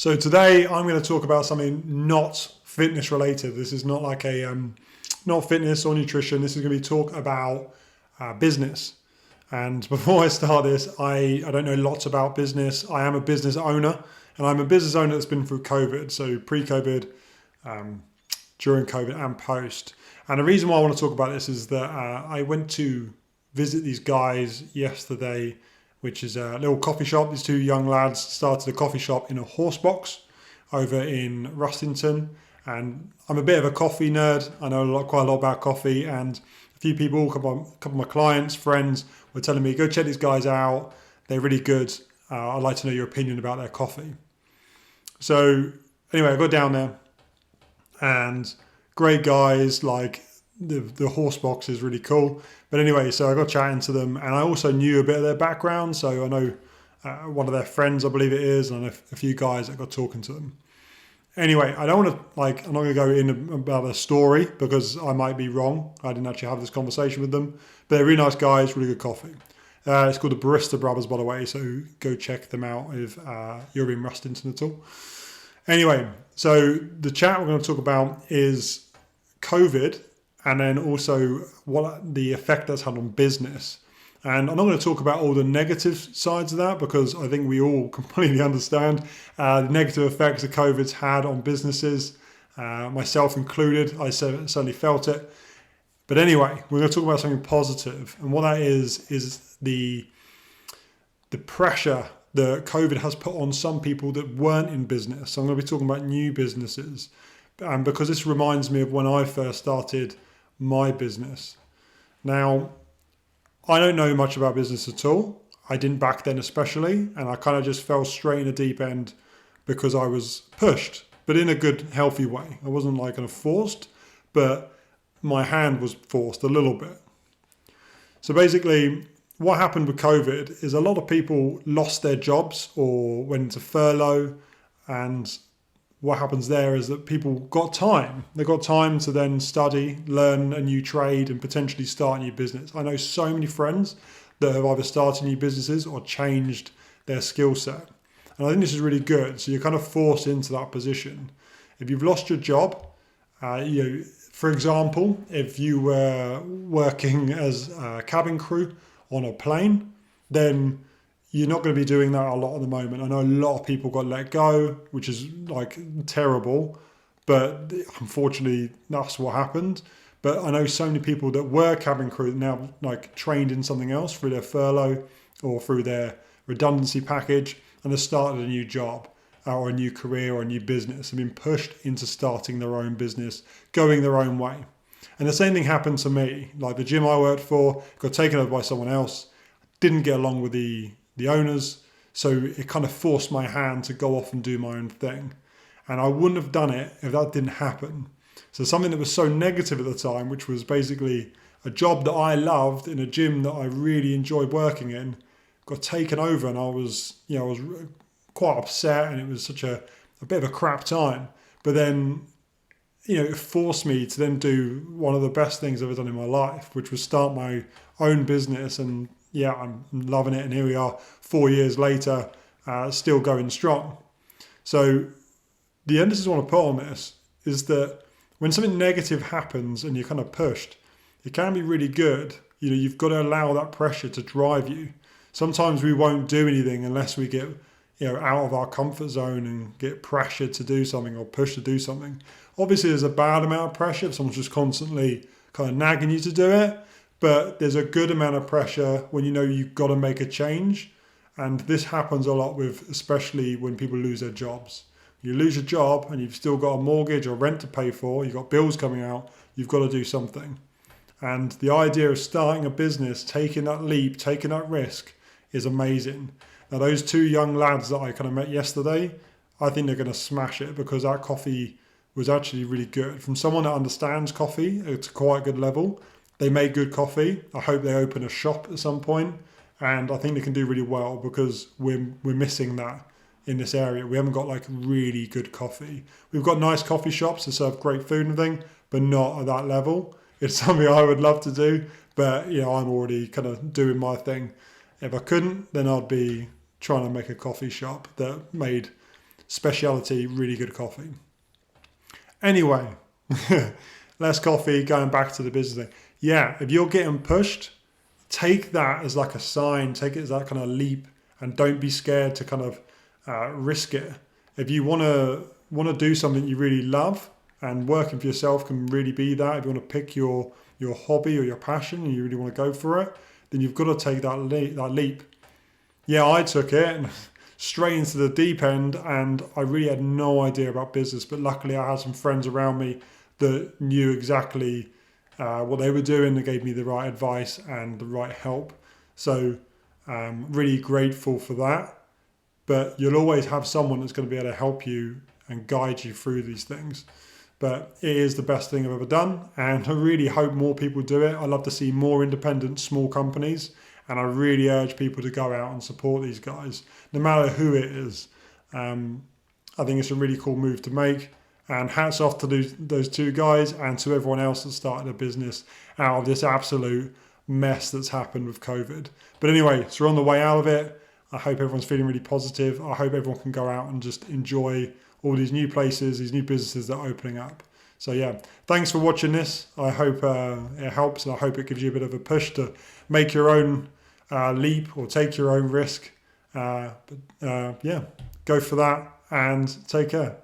So today I'm going to talk about something not fitness related. This is not like not fitness or nutrition. This is going to be talk about business. And before I start this, I don't know lots about business. I am a business owner, and I'm a business owner that's been through COVID, so pre-COVID, during COVID, and post. And the reason why I want to talk about this is that I went to visit these guys yesterday, which is a little coffee shop. These two young lads started a coffee shop in a horse box over in Rustington. And I'm a bit of a coffee nerd. I know quite a lot about coffee, and a few people, a couple of my clients, friends, were telling me, go check these guys out. They're really good. I'd like to know your opinion about their coffee. So anyway, I got down there, and great guys. Like the horse box is really cool. But anyway, so I got chatting to them, and I also knew a bit of their background. So I know one of their friends, I believe it is, and I know a few guys that got talking to them. Anyway, I don't want to I'm not going to go in about a story because I might be wrong. I didn't actually have this conversation with them, but they're really nice guys, really good coffee. It's called the Barista Brothers, by the way, so go check them out if you're in Rustington at all. Anyway, so the chat we're going to talk about is COVID, and then also what the effect that's had on business. And I'm not going to talk about all the negative sides of that because I think we all completely understand the negative effects that COVID's had on businesses, myself included. I certainly felt it. But anyway, we're going to talk about something positive. And what that is the pressure that COVID has put on some people that weren't in business. So I'm going to be talking about new businesses. Because this reminds me of when I first started my business. Now, I don't know much about business at all. I didn't back then especially, and I kind of just fell straight in the deep end because I was pushed, but in a good, healthy way. I wasn't like kind of forced, but my hand was forced a little bit. So basically, what happened with COVID is a lot of people lost their jobs or went into furlough, and what happens there is that people got time. They got time to then study, learn a new trade, and potentially start a new business. I know so many friends that have either started new businesses or changed their skill set. And I think this is really good. So you're kind of forced into that position. If you've lost your job, for example, if you were working as a cabin crew on a plane, then you're not going to be doing that a lot at the moment. I know a lot of people got let go, which is like terrible, but unfortunately that's what happened. But I know so many people that were cabin crew now like trained in something else through their furlough or through their redundancy package, and have started a new job or a new career or a new business, have been pushed into starting their own business, going their own way. And the same thing happened to me. Like the gym I worked for got taken over by someone else, didn't get along with the owners, so it kind of forced my hand to go off and do my own thing. And I wouldn't have done it if that didn't happen. So something that was so negative at the time, which was basically a job that I loved in a gym that I really enjoyed working in, got taken over, and I was quite upset, and it was such a bit of a crap time. But then, it forced me to then do one of the best things I've ever done in my life, which was start my own business. And yeah, I'm loving it. And here we are 4 years later, still going strong. So the emphasis I want to put on this is that when something negative happens and you're kind of pushed, it can be really good. You've got to allow that pressure to drive you. Sometimes we won't do anything unless we get out of our comfort zone and get pressured to do something or pushed to do something. Obviously, there's a bad amount of pressure if someone's just constantly kind of nagging you to do it. But there's a good amount of pressure when you've got to make a change. And this happens a lot especially when people lose their jobs. You lose your job and you've still got a mortgage or rent to pay for, you've got bills coming out, you've got to do something. And the idea of starting a business, taking that leap, taking that risk is amazing. Now, those two young lads that I kind of met yesterday, I think they're going to smash it because that coffee was actually really good. From someone that understands coffee, it's quite a good level. They make good coffee. I hope they open a shop at some point, and I think they can do really well because we're missing that in this area. We haven't got like really good coffee. We've got nice coffee shops that serve great food and everything, but not at that level. It's something I would love to do, but I'm already kind of doing my thing. If I couldn't, then I'd be trying to make a coffee shop that made specialty, really good coffee. Anyway, less coffee, going back to the business thing. Yeah, if you're getting pushed, take that as like a sign, take it as that kind of leap, and don't be scared to kind of risk it. If you want to do something you really love, and working for yourself can really be that. If you want to pick your hobby or your passion and you really want to go for it, then you've got to take that leap. Yeah, I took it straight into the deep end, and I really had no idea about business, but luckily I had some friends around me that knew exactly what they were doing. They gave me the right advice and the right help. So really grateful for that. But you'll always have someone that's going to be able to help you and guide you through these things. But it is the best thing I've ever done, and I really hope more people do it. I love to see more independent small companies, and I really urge people to go out and support these guys, no matter who it is. I think it's a really cool move to make, and hats off to those two guys and to everyone else that started a business out of this absolute mess that's happened with COVID. But anyway, so we're on the way out of it. I hope everyone's feeling really positive. I hope everyone can go out and just enjoy all these new places, these new businesses that are opening up. So yeah, thanks for watching this. I hope it helps, and I hope it gives you a bit of a push to make your own leap or take your own risk. Yeah, go for that and take care.